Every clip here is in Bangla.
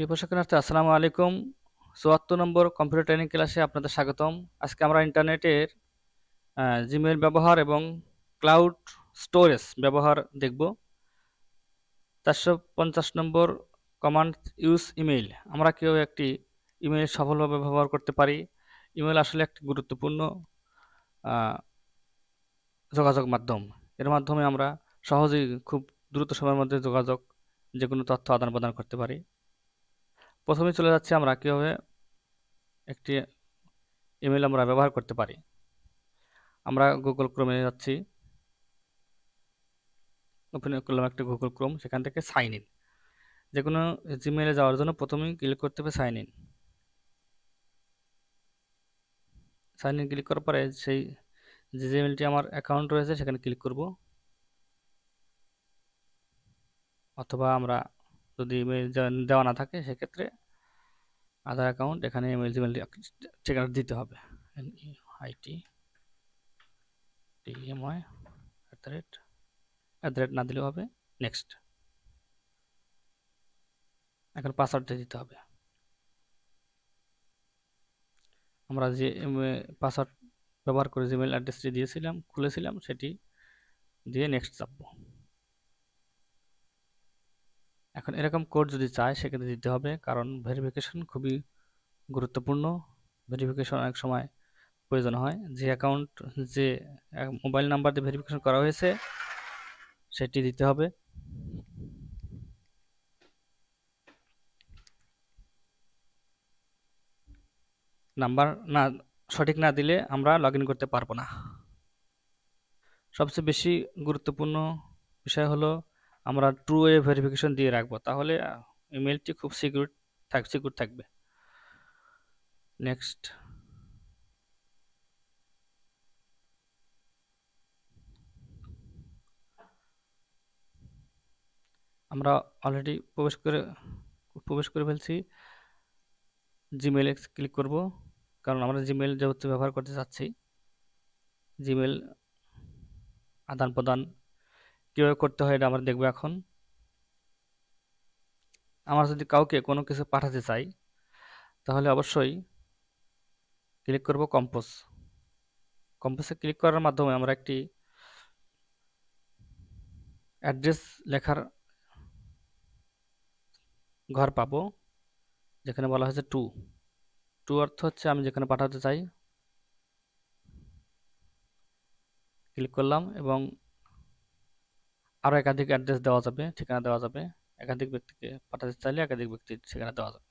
প্রিয় শিক্ষার্থী আসসালামু আলাইকুম। ৭৪ নম্বর কম্পিউটার ট্রেনিং ক্লাসে আপনাদের স্বাগতম। আজকে আমরা ইন্টারনেটের জিমেইল ব্যবহার এবং ক্লাউড স্টোরেজ ব্যবহার দেখব। ৪৫০ নম্বর কমান্ড ইউজ ইমেইল। আমরা কেউ একটি ইমেইল সফলভাবে ব্যবহার করতে পারি। ইমেইল আসলে একটি গুরুত্বপূর্ণ যোগাযোগ মাধ্যম। এর মাধ্যমে আমরা সহজেই খুব দ্রুত সময়ের মধ্যে যোগাযোগ যে কোনো তথ্য আদান প্রদান করতে পারি। প্রথমে চলে যাচ্ছি আমরা কীভাবে একটি ইমেল আমরা ব্যবহার করতে পারি। আমরা গুগল ক্রোমে যাচ্ছি, ওপেন করলাম একটা গুগল ক্রোম, সেখান থেকে সাইন ইন। যে কোনো জিমেইলে যাওয়ার জন্য প্রথমেই ক্লিক করতে হবে sign in. Sign in click করার পরে সেই যে জিমেইলটি আমার অ্যাকাউন্ট রয়েছে সেখানে ক্লিক করব, অথবা আমরা যদি ইমেইল দেওয়া না থাকে সেক্ষেত্রে আধার অ্যাকাউন্ট, এখানে ইমেইল জিমেইলটি ঠিকানা দিতে হবে। NEITTMY না দিলেও হবে। নেক্সট। এখন পাসওয়ার্ডটা দিতে হবে। আমরা যে পাসওয়ার্ড ব্যবহার করে জিমেইল অ্যাড্রেসটি খুলেছিলাম সেটি দিয়ে নেক্সট চাপবো। এখন এরকম কোড যদি চায় সেক্ষেত্রে দিতে হবে, কারণ ভেরিফিকেশন খুবই গুরুত্বপূর্ণ। ভেরিফিকেশন অনেক সময় প্রয়োজন হয়। যে অ্যাকাউন্ট, যে মোবাইল নাম্বার দিয়ে ভেরিফিকেশন করা হয়েছে সেটি দিতে হবে। নাম্বার না সঠিক না দিলে আমরা লগ ইন করতে পারবো না। সবচেয়ে বেশি গুরুত্বপূর্ণ বিষয় হলো আমরা ট্রু ওয়ে ভেরিফিকেশন দিয়ে রাখবো, তাহলে ইমেলটি খুব সিকিউর থাকবে। নেক্সট। আমরা অলরেডি প্রবেশ করে ফেলছি। জিমেইলে ক্লিক করব, কারণ আমরা জিমেইল যেহেতু ব্যবহার করতে চাচ্ছি। জিমেইল আদান প্রদান কীভাবে করতে হয় এটা আমরা দেখব এখন। আমরা যদি কাউকে কোনো কিছু পাঠাতে চাই তাহলে অবশ্যই ক্লিক করব কম্পোজে ক্লিক করার মাধ্যমে আমরা একটি অ্যাড্রেস লেখার ঘর পাবো, যেখানে বলা হয়েছে টু অর্থ হচ্ছে আমি যেখানে পাঠাতে চাই। ক্লিক করলাম এবং আরও একাধিক অ্যাড্রেস দেওয়া যাবে, ঠিকানা দেওয়া যাবে। একাধিক ব্যক্তিকে পাঠাতে চাইলে একাধিক ব্যক্তির ঠিকানা দেওয়া যাবে,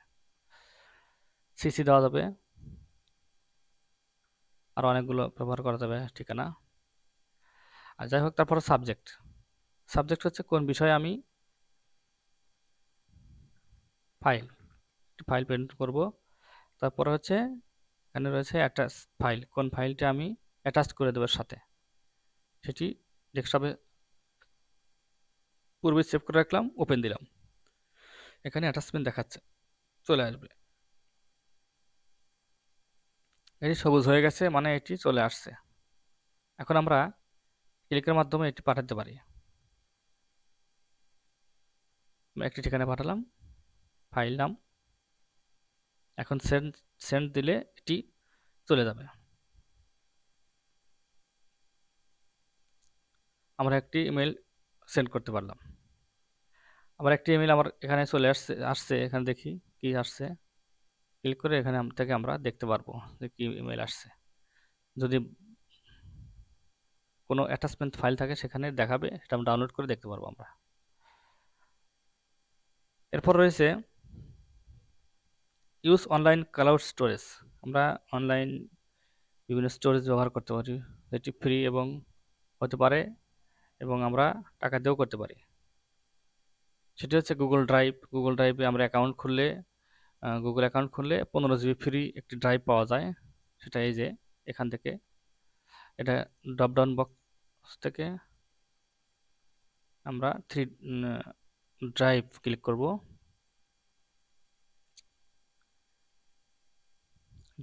সিসি দেওয়া যাবে, আর অনেকগুলো ব্যবহার করা যাবে ঠিকানা। আর যাই হোক, তারপরে সাবজেক্ট হচ্ছে কোন বিষয়ে আমি ফাইল প্রিন্ট করব। তারপরে হচ্ছে এখানে রয়েছে অ্যাটাচ ফাইল, কোন ফাইলটা আমি অ্যাটাচ করে দেওয়ার সাথে, সেটি ডেস্কটপে পূর্বে সেভ করে রাখলাম, ওপেন দিলাম। এখানে অ্যাটাচমেন্ট দেখাচ্ছে, চলে আসবে। এটি সবুজ হয়ে গেছে, মানে এটি চলে আসছে। এখন আমরা ক্লিকের মাধ্যমে এটি পাঠাতে পারি। একটি ঠিকানা পাঠালাম, ফাইল নাম। এখন সেন্ড দিলে এটি চলে যাবে। আমরা একটি ইমেল সেন্ড করতে পারলাম। আবার একটি ইমেল আমার এখানে চলে আসছে। এখানে দেখি কি আসছে। ক্লিক করে এখানে থেকে আমরা দেখতে পারবো যে কি ইমেল আসছে। যদি কোনো অ্যাটাচমেন্ট ফাইল থাকে সেখানে দেখাবে, সেটা আমরা ডাউনলোড করে দেখতে পারবো আমরা। এরপর রয়েছে ইউজ অনলাইন ক্লাউড স্টোরেজ। আমরা অনলাইন বিভিন্ন স্টোরেজ ব্যবহার করতে পারি, যেটি ফ্রি এবং হতে পারে, এবং আমরা টাকা দিয়েও করতে পারি। সেটি হচ্ছে গুগল ড্রাইভে আমরা গুগল অ্যাকাউন্ট খুললে 15 GB ফ্রি একটি ড্রাইভ পাওয়া যায়। সেটা এই যে এখান থেকে, এটা ড্রপডাউন বক্স থেকে আমরা ড্রাইভ ক্লিক করব।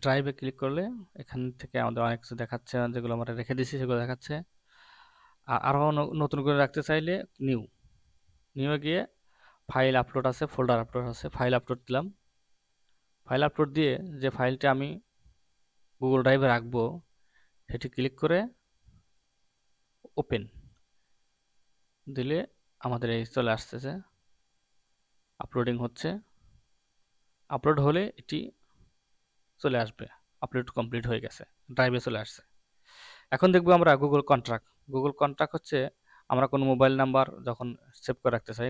ড্রাইভে ক্লিক করলে এখান থেকে আমাদের অনেক কিছু দেখাচ্ছে, যেগুলো আমরা রেখে দিয়েছি সেগুলো দেখাচ্ছে। আরও নতুন করে রাখতে চাইলে নিউয়ে গিয়ে ফাইল আপলোড আছে, ফোল্ডার আপলোড আছে। ফাইল আপলোড দিলাম। ফাইল আপলোড দিয়ে যে ফাইলটা আমি গুগল ড্রাইভে রাখবো সেটি ক্লিক করে ওপেন দিলে আমাদের এই চলে আসতেছে, আপলোডিং হচ্ছে। আপলোড হলে এটি চলে আসবে, আপলোড কমপ্লিট হয়ে গেছে, ড্রাইভে চলে আসছে। এখন দেখবো আমরা গুগল কন্ট্রাক্ট। গুগল কন্ট্রাক্ট হচ্ছে আমরা কোনো মোবাইল নাম্বার যখন সেভ করে রাখতে চাই,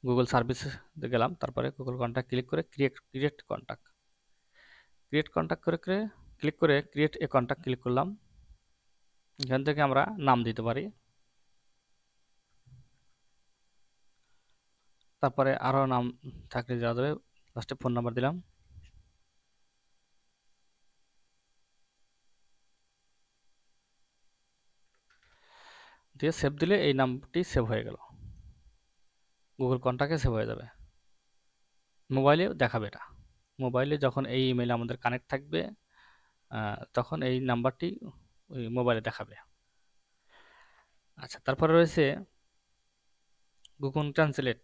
গুগল সার্ভিসে গেলাম, তারপরে গুগল কন্ট্যাক্ট ক্লিক করে ক্রিয়েট কন্ট্যাক্ট, ক্রিয়েট কন্ট্যাক্ট করে ক্লিক করে ক্রিয়েট এ কন্ট্যাক্ট ক্লিক করলাম। এখান থেকে আমরা নাম দিতে পারি, তারপরে আরও নাম থাকলে দেওয়া যাবে। লাস্টে ফোন নাম্বার দিলাম। দিয়ে সেভ দিলে এই নামটি সেভ হয়ে গেল, গুগল কন্ট্যাক্টে সেভ হয়ে যাবে। মোবাইলে দেখাবে এটা, মোবাইলে যখন এই ইমেলে আমাদের কানেক্ট থাকবে তখন এই নাম্বারটি ওই মোবাইলে দেখাবে। আচ্ছা, তারপরে রয়েছে গুগল ট্রান্সলেট।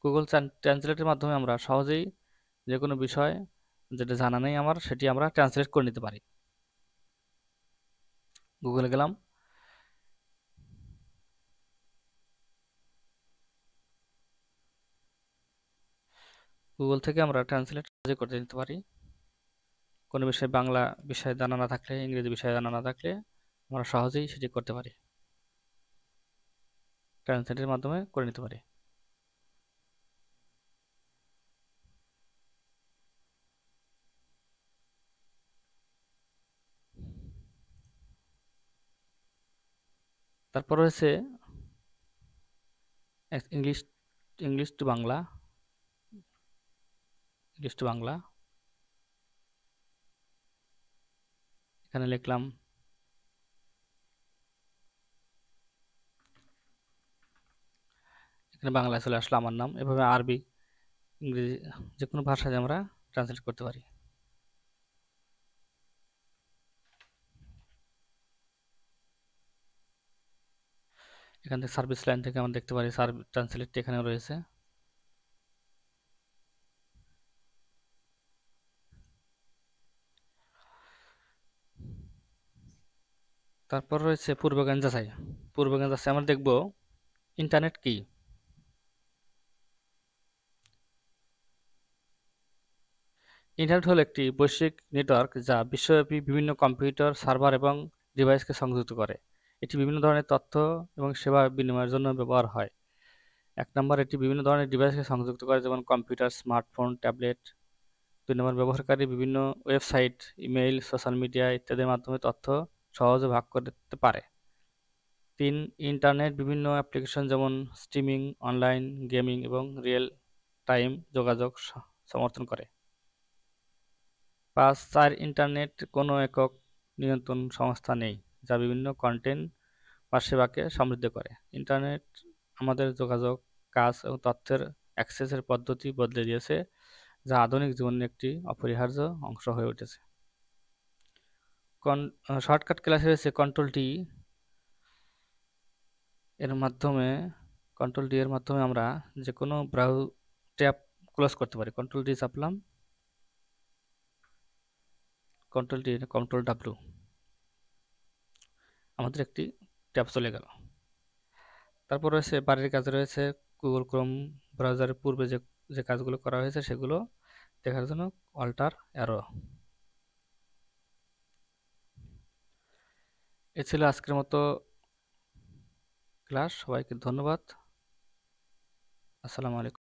গুগল ট্রান্সলেটের মাধ্যমে আমরা সহজেই যে কোনো বিষয় যেটা জানা নেই আমার, সেটি আমরা ট্রান্সলেট করে নিতে পারি। গুগলে গেলাম, গুগল থেকে আমরা ট্রান্সলেট সহজে করে নিতে পারি। কোনো বিষয়ে বাংলা বিষয়ে জানা না থাকলে, ইংরেজি বিষয়ে জানা না থাকলে আমরা সহজেই সেটি করতে পারি, ট্রান্সলেটের মাধ্যমে করে নিতে পারি। তারপর রয়েছে English, English to Bangla, English to Bangla. এখানে লিখলাম এখানে বাংলায় চলে আসলো আমার নাম। এভাবে আরবি, ইংরেজি যে কোনো ভাষায় আমরা ট্রান্সলেট করতে পারি। এখান থেকে সার্ভিস লাইন থেকে আমরা দেখতে পারি ট্রান্সলেট এখানেও রয়েছে। তারপর রয়েছে পূর্বজ্ঞান যাচাই। পূর্বজ্ঞান যাচাই আমরা দেখব ইন্টারনেট কি। ইন্টারনেট হলো একটি বৈশ্বিক নেটওয়ার্ক যা বিশ্বব্যাপী বিভিন্ন কম্পিউটার, সার্ভার এবং ডিভাইসকে সংযুক্ত করে। এটি বিভিন্ন ধরনের তথ্য এবং সেবা বিনিময়ের জন্য ব্যবহার হয়। 1 নম্বর, এটি বিভিন্ন ধরনের ডিভাইসকে সংযুক্ত করে, যেমন কম্পিউটার, স্মার্টফোন, ট্যাবলেট। 2 নম্বর, ব্যবহারকারী বিভিন্ন ওয়েবসাইট, ইমেইল, সোশ্যাল মিডিয়া ইত্যাদির মাধ্যমে তথ্য সহজে ভাগ করতে পারে। 3, ইন্টারনেট বিভিন্ন অ্যাপ্লিকেশন যেমন স্ট্রিমিং, অনলাইন গেমিং এবং রিয়েল টাইম যোগাযোগ সমর্থন করে। 5, 4, ইন্টারনেট কোনো একক নিয়ন্ত্রণ সংস্থা নেই, যা বিভিন্ন কন্টেন্ট বা সেবাকে সমৃদ্ধ করে। ইন্টারনেট আমাদের যোগাযোগ, কাজ এবং তথ্যের অ্যাক্সেসের পদ্ধতি বদলে দিয়েছে, যা আধুনিক জীবনের একটি অপরিহার্য অংশ হয়ে উঠেছে। শর্টকাট ক্লাসে রয়েছে কন্ট্রোল-টি এর মাধ্যমে, কন্ট্রোল-ডি এর মাধ্যমে আমরা যে কোনো ট্যাব ক্লোজ করতে পারি। কন্ট্রোল-ডি চাপলাম, কন্ট্রোল-টি, কন্ট্রোল-ডাব্লিউ, আমাদের একটি ট্যাব চলে গেল। তারপর রয়েছে বাড়ির কাজে রয়েছে গুগল ক্রোম ব্রাউজারের পূর্বে যে যে কাজগুলো করা হয়েছে সেগুলো দেখার জন্য অল্টার অ্যারো। এ ছিল আজকের মতো ক্লাস। সবাইকে ধন্যবাদ। আসসালামু আলাইকুম।